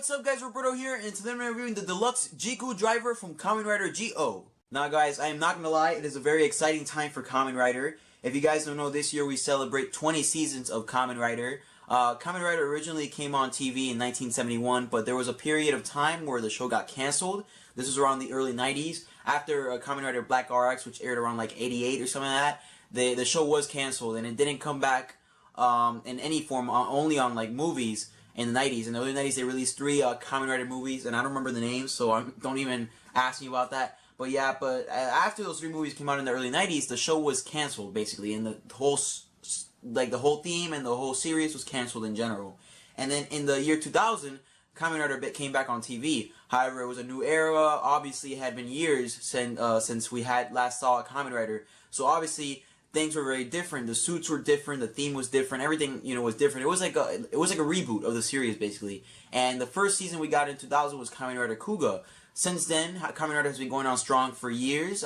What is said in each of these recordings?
what's up guys, Roberto here, and today I'm reviewing the deluxe Ziku Driver from Kamen Rider Zi-O. Now guys, I am not gonna lie, it is a very exciting time for Kamen Rider. If you guys don't know, this year we celebrate 20 seasons of Kamen Rider. Kamen Rider originally came on TV in 1971, but there was a period of time where the show got cancelled. This was around the early 90s. After Kamen Rider Black RX, which aired around like 88 or something like that, the show was cancelled, and it didn't come back in any form, only on like movies. In the 90s. In the early 90s, they released 3 Kamen Rider movies, and I don't remember the names, so don't even ask me about that. But yeah, after those 3 movies came out in the early 90s, the show was canceled, basically, and the whole theme and the whole series was canceled in general. And then in the year 2000, Kamen Rider came back on TV. However, it was a new era. Obviously, it had been years since we had last saw a Kamen Rider. So obviously, things were very different. The suits were different. The theme was different. Everything, was different. It was like a reboot of the series, basically. And the first season we got in 2000 was Kamen Rider Kuga. Since then, Kamen Rider has been going on strong for years.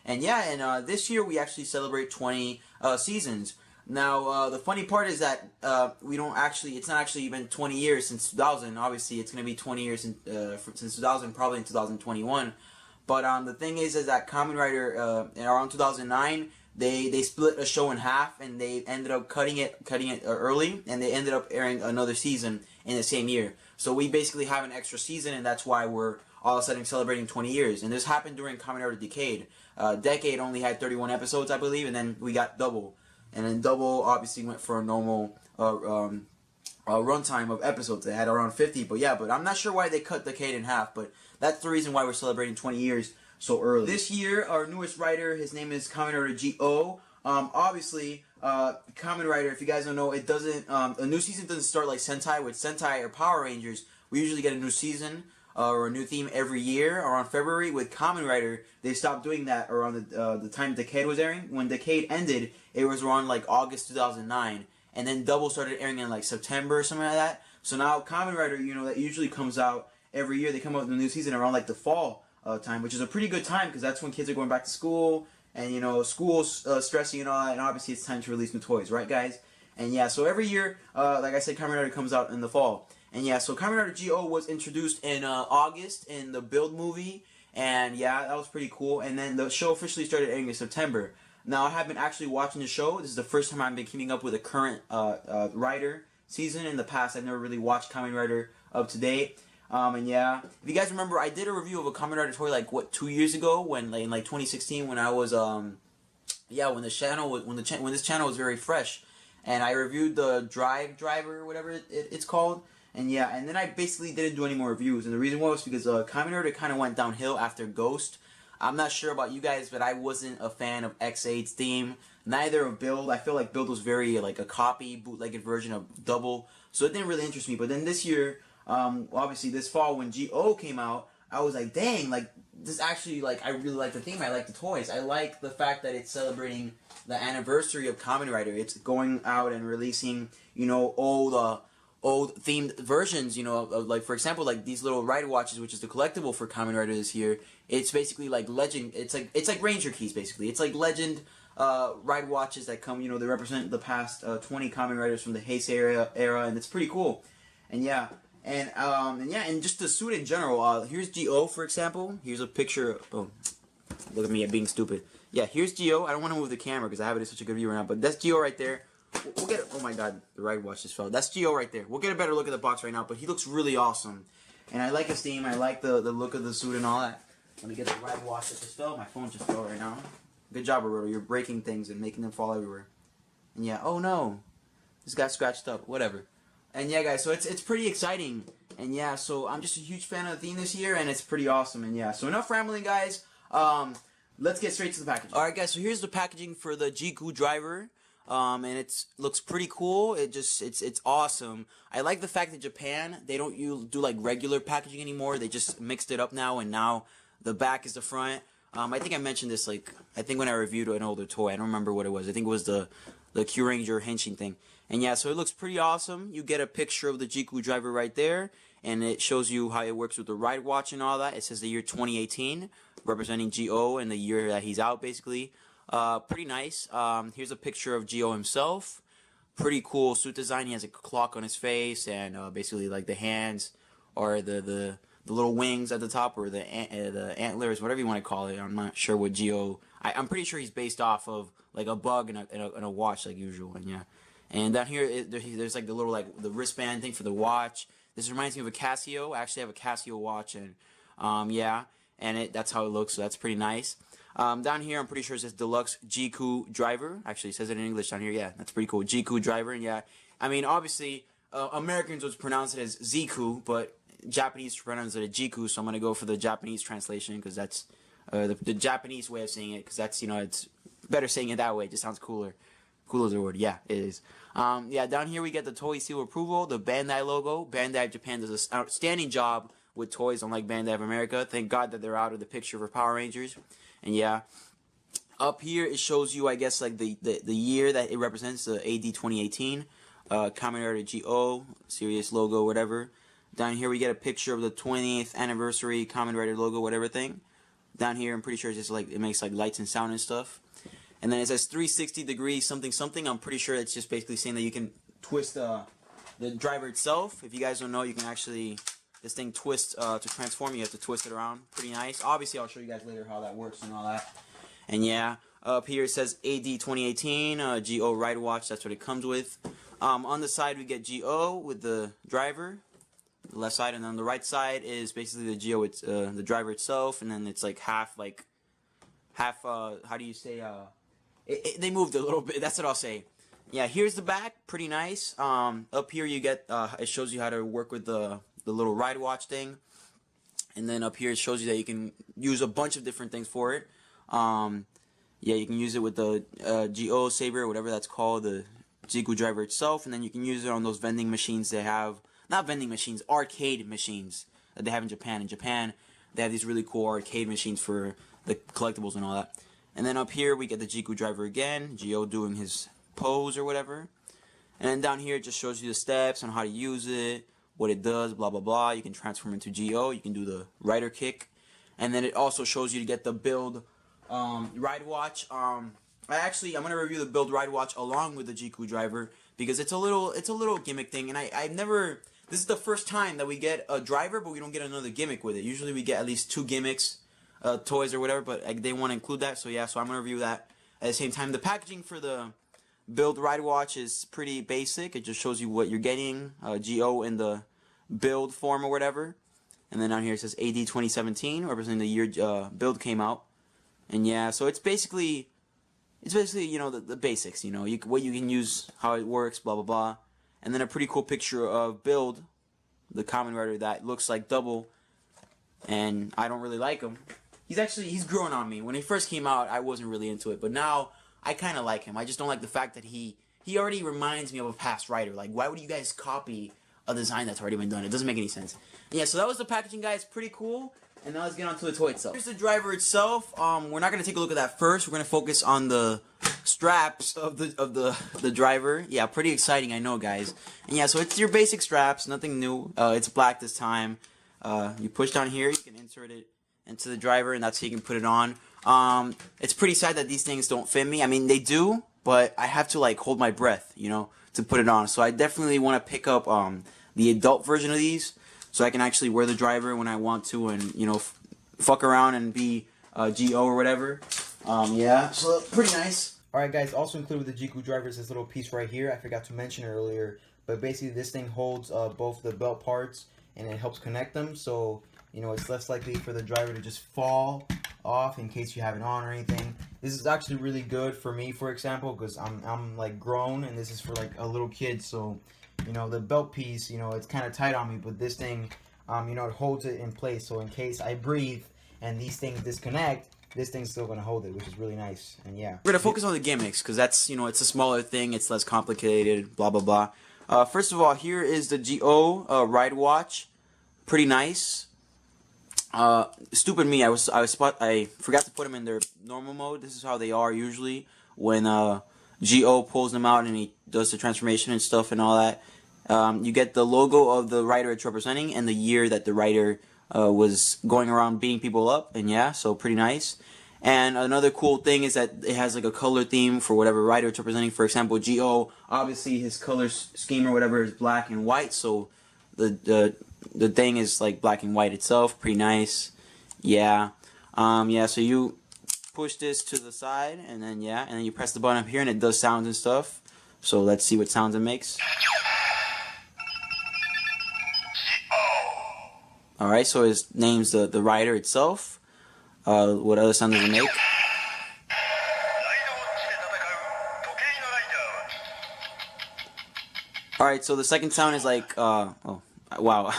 This year we actually celebrate 20 seasons. Now, the funny part is that it's not actually been 20 years since 2000. Obviously, it's going to be 20 years since 2000, probably in 2021. But the thing is that Kamen Rider, around 2009, they split a show in half, and they ended up cutting it early, and they ended up airing another season in the same year. So we basically have an extra season, and that's why we're all of a sudden celebrating 20 years. And this happened during Kamen Rider Decade. Decade only had 31 episodes, I believe, and then we got Double. And then Double obviously went for a normal runtime of episodes. They had around 50, but I'm not sure why they cut Decade in half, but that's the reason why we're celebrating 20 years so early. This year, our newest writer, his name is Kamen Rider Zi-O. Obviously, Kamen Rider, if you guys don't know, it doesn't, a new season doesn't start like Sentai. With Sentai or Power Rangers, we usually get a new season or a new theme every year around February. With Kamen Rider, they stopped doing that around the time Decade was airing. When Decade ended, it was around like August 2009, and then Double started airing in like September or something like that. So now Kamen Rider, that usually comes out every year. They come out with a new season around like the fall time, which is a pretty good time because that's when kids are going back to school, and school's stressing and all that, and obviously it's time to release new toys, right guys? And yeah, so every year, like I said, Kamen Rider comes out in the fall. And yeah, so Kamen Rider Zi-O was introduced in August in the Build movie, and yeah, that was pretty cool. And then the show officially started airing in September. Now, I have been actually watching the show. This is the first time I've been keeping up with the current Rider season. In the past, I've never really watched Kamen Rider up to date. And yeah, if you guys remember, I did a review of a Kamen Rider toy like 2 years ago, when in like 2016, when I was when this channel was very fresh, and I reviewed the Driver or whatever it's called. And yeah, and then I basically didn't do any more reviews, and the reason was because Kamen Rider kind of went downhill after Ghost. I'm not sure about you guys, but I wasn't a fan of X8's theme. Neither of Build. I feel like Build was very like a copy, bootlegged version of Double, so it didn't really interest me. But then this year, obviously this fall when Zi-O came out, I was like, dang, like this actually, like I really like the theme. I like the toys. I like the fact that it's celebrating the anniversary of Kamen Rider. It's going out and releasing, old themed versions, of like, for example, like these little Rider watches, which is the collectible for Kamen Rider this year. It's basically like legend. It's like Ranger keys, basically. It's like legend Rider watches that come, they represent the past 20 Kamen Riders from the Heisei era, and it's pretty cool. And yeah. And just the suit in general. Here's Zi-O, for example. Here's a picture. Oh, look at me being stupid. Yeah, here's Zi-O. I don't want to move the camera because I have it in such a good view right now. But that's Zi-O right there. We'll get. Oh my God, the Rider watch just fell. That's Zi-O right there. We'll get a better look at the box right now. But he looks really awesome, and I like his theme. I like the look of the suit and all that. Let me get the Rider watch that just fell. My phone just fell right now. Good job, Roberto. You're breaking things and making them fall everywhere. And yeah. Oh no, this got scratched up. Whatever. And yeah, guys, so it's pretty exciting. And yeah, so I'm just a huge fan of the theme this year, and it's pretty awesome. And yeah, so enough rambling, guys. Let's get straight to the packaging. Alright, guys, so here's the packaging for the Ziku Driver. And it looks pretty cool. It's awesome. I like the fact that Japan, they don't do like regular packaging anymore. They just mixed it up now, and now the back is the front. I think I mentioned this, like, I think when I reviewed an older toy. I don't remember what it was. I think it was the Q Ranger Henshin thing. And yeah, so it looks pretty awesome. You get a picture of the Ziku Driver right there, and it shows you how it works with the Ride Watch and all that. It says the year 2018, representing Zi-O and the year that he's out, basically. Pretty nice. Here's a picture of Zi-O himself. Pretty cool suit design. He has a clock on his face, and basically like the hands or the little wings at the top, or the antlers, whatever you want to call it. I'm not sure what Geo. I'm pretty sure he's based off of like a bug and a watch like usual. And yeah, and down here there's like the little like the wristband thing for the watch. This reminds me of a Casio. I actually have a Casio watch, and yeah, and that's how it looks. So that's pretty nice. Down here, I'm pretty sure it says Deluxe Ziku Driver. Actually, it says it in English down here. Yeah, that's pretty cool. Ziku Driver, and yeah, I mean, obviously, Americans would pronounce it as Ziku, but Japanese pronounce it as Jiku, so I'm going to go for the Japanese translation, because that's the Japanese way of saying it, because that's, it's better saying it that way. It just sounds cooler. Cool is the word. Yeah, it is. Yeah, down here we get the toy seal approval, the Bandai logo. Bandai of Japan does an outstanding job with toys, unlike Bandai of America. Thank God that they're out of the picture for Power Rangers. And yeah, up here it shows you, I guess, like the year that it represents, the AD 2018, Kamen Rider Zi-O, Serious logo, whatever. Down here we get a picture of the 20th anniversary Kamen Rider logo, whatever thing. Down here I'm pretty sure it's just like, it makes like lights and sound and stuff. And then it says 360 degrees something something. I'm pretty sure it's just basically saying that you can twist the driver itself. If you guys don't know, you can actually, this thing twists to transform. You have to twist it around. Pretty nice. Obviously, I'll show you guys later how that works and all that. And yeah, up here it says AD 2018 Geo Ride Watch. That's what it comes with. On the side we get Geo with the driver, the left side, and on the right side is basically the Geo, it's the driver itself, and then it's like half how do you say, they moved a little bit. That's what I'll say. Yeah, here's the back. Pretty nice. Up here you get, it shows you how to work with the little ride watch thing. And then up here it shows you that you can use a bunch of different things for it. Yeah, you can use it with the Geo Saber, whatever that's called, the Ziku Driver itself. And then you can use it on those vending machines they have. Not vending machines, arcade machines that they have in Japan. In Japan, they have these really cool arcade machines for the collectibles and all that. And then up here we get the Ziku Driver again, Geo doing his pose or whatever. And then down here it just shows you the steps on how to use it, what it does, blah blah blah. You can transform into Geo, you can do the rider kick. And then it also shows you to get the build ride watch. I'm gonna review the build ride watch along with the Ziku Driver, because it's a little gimmick thing, and I've never, this is the first time that we get a driver but we don't get another gimmick with it. Usually we get at least 2 gimmicks, toys or whatever, but they want to include that, so yeah, so I'm gonna review that at the same time. The packaging for the build ride watch is pretty basic. It just shows you what you're getting, Geo in the build form or whatever, and then down here it says AD 2017, representing the year build came out. And yeah, so it's basically the basics, what you can use, how it works, blah blah blah. And then a pretty cool picture of Build, the Kamen Rider that looks like double, and I don't really like him. He's growing on me. When he first came out, I wasn't really into it, but now I kind of like him. I just don't like the fact that he already reminds me of a past writer. Like, why would you guys copy a design that's already been done? It doesn't make any sense. Yeah, so that was the packaging, guys. Pretty cool. And now let's get on to the toy itself. Here's the driver itself. We're not gonna take a look at that first. We're gonna focus on the straps of the driver. Yeah, pretty exciting, I know, guys. And yeah, so it's your basic straps, nothing new. It's black this time. You push down here, you can insert it into the driver, and that's how you can put it on. It's pretty sad that these things don't fit me. I mean, they do, but I have to like hold my breath, to put it on. So I definitely want to pick up the adult version of these, so I can actually wear the driver when I want to, and fuck around and be Geo or whatever. Yeah, so pretty nice. Alright guys, also included with the Ziku Driver is this little piece right here. I forgot to mention earlier, but basically this thing holds both the belt parts, and it helps connect them, so it's less likely for the driver to just fall off in case you have it on or anything. This is actually really good for me, for example, because I'm like grown, and this is for like a little kid, so the belt piece, it's kind of tight on me, but this thing, it holds it in place, so in case I breathe and these things disconnect, this thing's still going to hold it, which is really nice. And yeah, we're going to focus on the gimmicks, because that's, it's a smaller thing, it's less complicated, blah blah blah. First of all, here is the Geo ride watch. Pretty nice. Stupid me, I forgot to put them in their normal mode. This is how they are usually when Geo pulls them out and he does the transformation and stuff and all that. You get the logo of the rider it's representing and the year that the rider was going around beating people up, and yeah, so pretty nice. And another cool thing is that it has like a color theme for whatever rider it's representing. For example, Geo, obviously his color scheme or whatever is black and white, so the the thing is like black and white itself. Pretty nice. Yeah. Yeah, so you push this to the side, and then and then you press the button up here, and it does sounds and stuff. So let's see what sounds it makes. Alright, so it names the rider itself. What other sound does it make? Alright, so the second sound is like, oh, wow,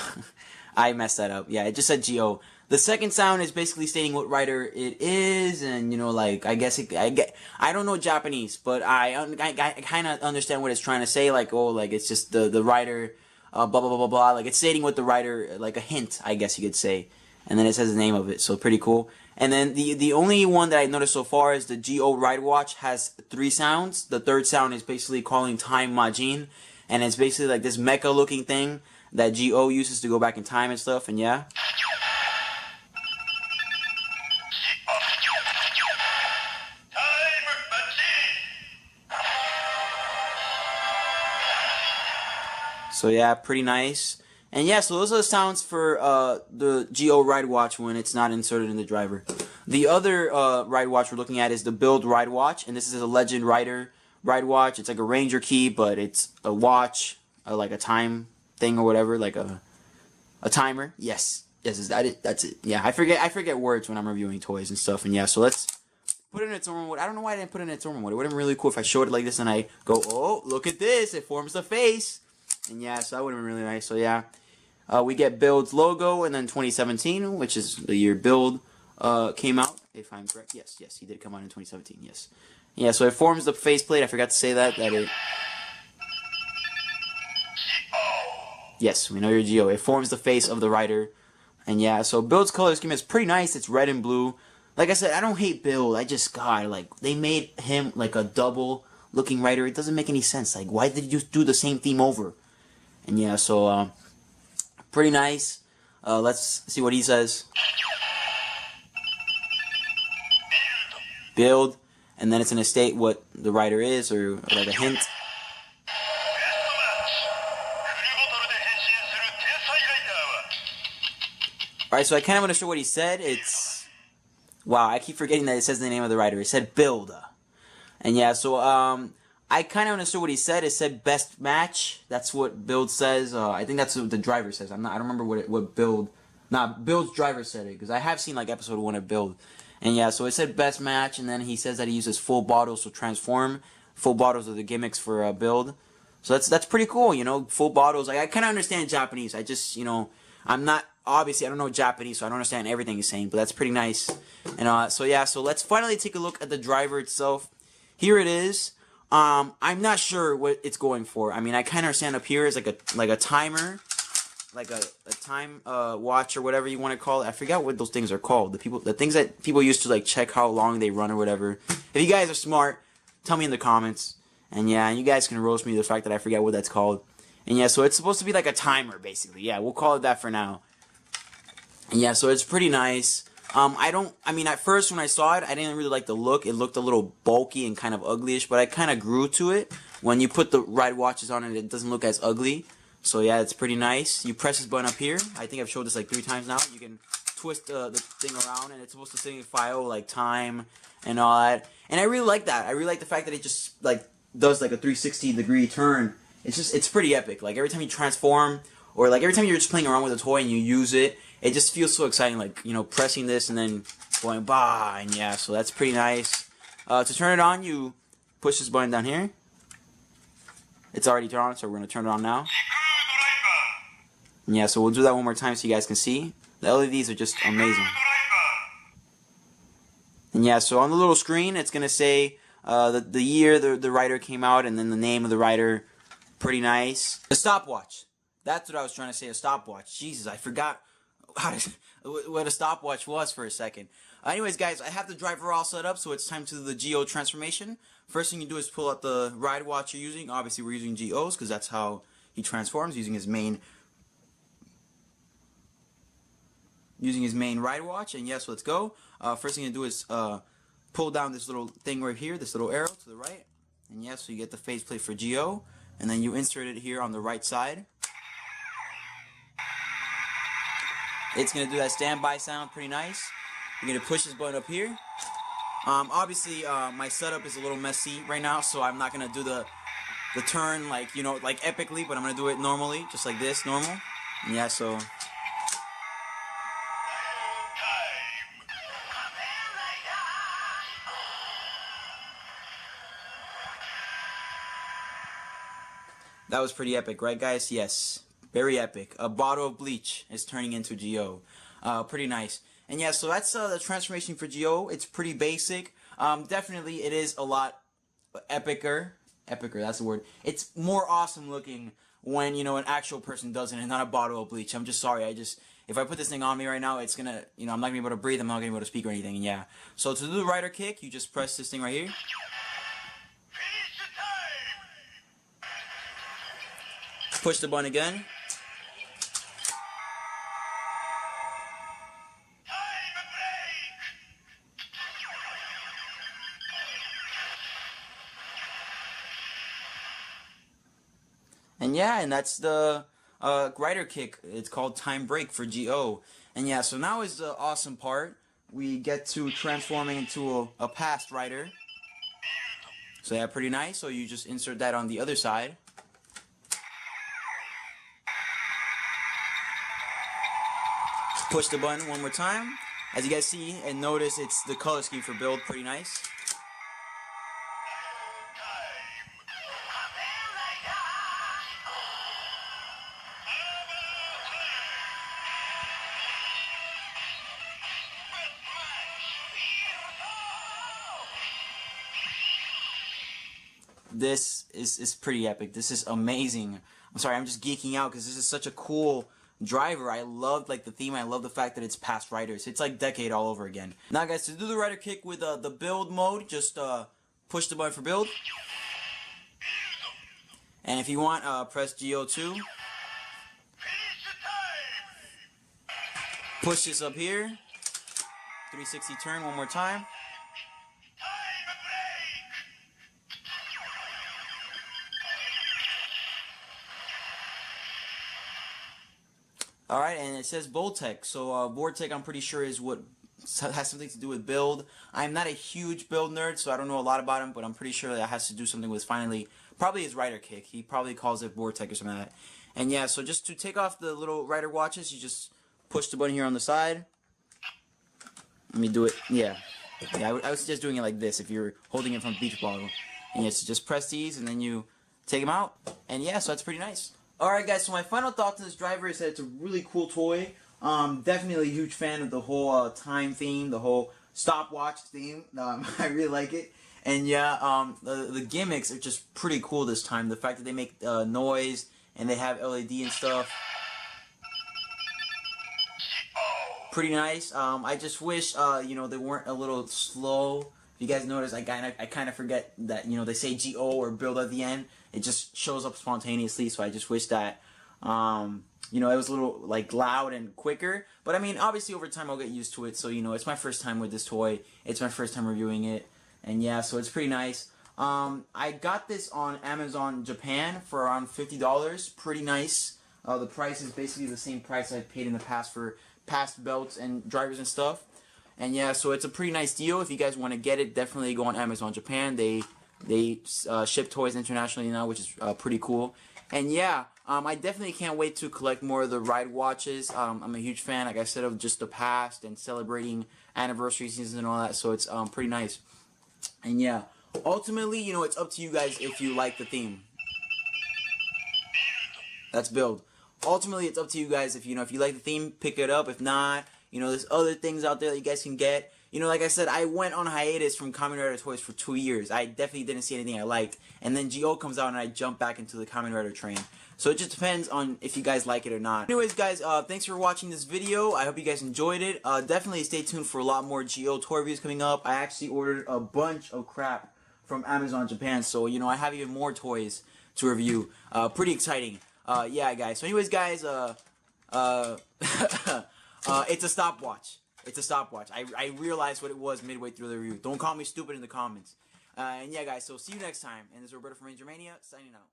I messed that up. Yeah, it just said Geo. The second sound is basically stating what rider it is, and, you know, like, I don't know Japanese, but I kind of understand what it's trying to say, like, oh, like, it's just the rider, blah, blah, blah, blah, blah, like, it's stating what the rider, like, a hint, I guess you could say, and then it says the name of it, so pretty cool. And then the only one that I noticed so far is the Geo Ride Watch has 3 sounds. The third sound is basically calling time Majin, and it's basically like this mecha looking thing that Geo uses to go back in time and stuff, and yeah. So yeah, pretty nice. And yeah, so those are the sounds for the Geo Ride Watch when it's not inserted in the driver. The other ride watch we're looking at is the Build Ride Watch, and this is a Legend Rider Ride Watch. It's like a Ranger key, but it's a watch, like a time thing or whatever, like a timer. Yes, is that it? That's it. Yeah, I forget words when I'm reviewing toys and stuff. And yeah, so let's put it in its normal mode. I don't know why I didn't put it in its normal mode. It would have been really cool if I showed it like this and I go, oh, look at this, it forms the face. And yeah, so that would have been really nice. So yeah, we get Build's logo, and then 2017, which is the year Build came out, if I'm correct. Yes, he did come out in 2017, yes. Yeah, so it forms the faceplate. I forgot to say that it... Yes, we know you're Geo. It forms the face of the rider. And yeah, so Build's color scheme is pretty nice. It's red and blue. Like I said, I don't hate Build. I just, God, like, they made him like a double looking rider. It doesn't make any sense. Like, why did you just do the same theme over? And yeah, so, pretty nice. Let's see what he says. Build. And then it's going to state what the rider is, or like a hint. Alright, so I kind of want to show what he said. It's... Wow, I keep forgetting that it says the name of the rider. It said Build. And yeah, so, I kind of understood what he said. It said best match. That's what Build says. I think that's what the driver says. I don't remember what Build... Build's driver said it, because I have seen, like, episode 1 of Build. And yeah, so it said best match, and then he says that he uses full bottles to transform. Full bottles are the gimmicks for Build. So that's pretty cool, you know, full bottles. Like, I kind of understand Japanese. I just, you know, I'm not, obviously, I don't know Japanese, so I don't understand everything he's saying, but that's pretty nice. And so yeah, so let's finally take a look at the driver itself. Here it is. I'm not sure what it's going for. I mean, I kind of understand up here is like a timer. Like a time watch or whatever you want to call it. I forgot what those things are called. The things that people used to like check how long they run or whatever. If you guys are smart, tell me in the comments. And yeah, you guys can roast me the fact that I forget what that's called. And yeah, so it's supposed to be like a timer basically. Yeah, we'll call it that for now. And yeah, so it's pretty nice. I mean, at first when I saw it, I didn't really like the look. It looked a little bulky and kind of uglyish, but I kind of grew to it. When you put the ride watches on it, it doesn't look as ugly. So yeah, it's pretty nice. You press this button up here. I think I've showed this like 3 times now. You can twist the thing around, and it's supposed to signify like time and all that. And I really like that. I really like the fact that it just like does like a 360-degree turn. It's pretty epic. Like every time you transform, or like every time you're just playing around with a toy and you use it, it just feels so exciting. Like, you know, pressing this and then going bah, and yeah. So that's pretty nice. To turn it on, you push this button down here. It's already turned on, so we're gonna turn it on now. Yeah, so we'll do that one more time so you guys can see. The LEDs are just amazing. And yeah, so on the little screen, it's going to say the year the rider came out, and then the name of the rider. Pretty nice. A stopwatch. That's what I was trying to say, a stopwatch. Jesus, I forgot what a stopwatch was for a second. Anyways, guys, I have the driver all set up, so it's time to do the Geo Transformation. First thing you do is pull out the ride watch you're using. Obviously, we're using Geo's, because that's how he transforms, using his main ride watch. And yes, let's go. First thing you do is pull down this little thing right here, this little arrow to the right. And yes, so you get the faceplate for Geo, and then you insert it here on the right side. It's going to do that standby sound pretty nice. You're going to push this button up here. Obviously, my setup is a little messy right now, so I'm not going to do the turn like, you know, like epically, but I'm going to do it normally, just like this, normal. Yeah, so... That was pretty epic, right guys? Yes. Very epic. A bottle of bleach is turning into Geo. Pretty nice. And yeah, so that's the transformation for Geo. It's pretty basic. Definitely it is a lot epicer. Epicer, that's the word. It's more awesome looking when, you know, an actual person does it and not a bottle of bleach. I'm just sorry. If I put this thing on me right now, it's gonna, you know, I'm not gonna be able to breathe. I'm not gonna be able to speak or anything. And yeah. So to do the rider kick, you just press this thing right here. Push the button again. And yeah, and that's the rider kick. It's called time break for Geo. And yeah, so now is the awesome part. We get to transforming into a past rider. So yeah, pretty nice. So you just insert that on the other side. Push the button one more time. As you guys see and notice, it's the color scheme for build, pretty nice. This is pretty epic. This is amazing. I'm sorry, I'm just geeking out because this is such a cool driver. I love like the theme. I love the fact that it's past riders. It's like Decade all over again. Now guys, to do the rider kick with the build mode, just push the button for build. And if you want, press Geo 2. Push this up here. 360 turn one more time. Alright, and it says Voltec. So Vortec, I'm pretty sure, is what has something to do with build. I'm not a huge build nerd, so I don't know a lot about him, but I'm pretty sure that has to do something with probably his rider kick. He probably calls it Vortec or something like that. And yeah, so just to take off the little rider watches, you just push the button here on the side. Let me do it. Yeah, I was just doing it like this if you're holding it from a beach bottle. And yes, just press these and then you take them out. And yeah, so that's pretty nice. Alright guys, so my final thoughts on this driver is that it's a really cool toy. Definitely a huge fan of the whole time theme, the whole stopwatch theme. I really like it. And yeah, the gimmicks are just pretty cool this time. The fact that they make noise and they have LED and stuff. Pretty nice. I just wish, you know, they weren't a little slow. If you guys notice, I kind of forget that, you know, they say G-O or build at the end. It just shows up spontaneously, so I just wish that, you know, it was a little, like, loud and quicker. But, I mean, obviously, over time, I'll get used to it. So, you know, it's my first time with this toy. It's my first time reviewing it. And, yeah, so it's pretty nice. I got this on Amazon Japan for around $50. Pretty nice. The price is basically the same price I paid in the past for past belts and drivers and stuff. And, yeah, so it's a pretty nice deal. If you guys want to get it, definitely go on Amazon Japan. They ship toys internationally now, which is pretty cool. And yeah, I definitely can't wait to collect more of the ride watches. I'm a huge fan, like I said, of just the past and celebrating anniversary seasons and all that. So it's pretty nice. And yeah, ultimately, you know, it's up to you guys if you like the theme. That's build. Ultimately, it's up to you guys if you like the theme, pick it up. If not, you know, there's other things out there that you guys can get. You know, like I said, I went on hiatus from Kamen Rider toys for 2 years. I definitely didn't see anything I liked. And then Geo comes out and I jump back into the Kamen Rider train. So it just depends on if you guys like it or not. Anyways, guys, thanks for watching this video. I hope you guys enjoyed it. Definitely stay tuned for a lot more Geo toy reviews coming up. I actually ordered a bunch of crap from Amazon Japan. So, you know, I have even more toys to review. Pretty exciting. Yeah, guys. So anyways, guys, it's a stopwatch. It's a stopwatch. I realized what it was midway through the review. Don't call me stupid in the comments. And yeah, guys, so see you next time. And this is Roberto from Ranger Mania, signing out.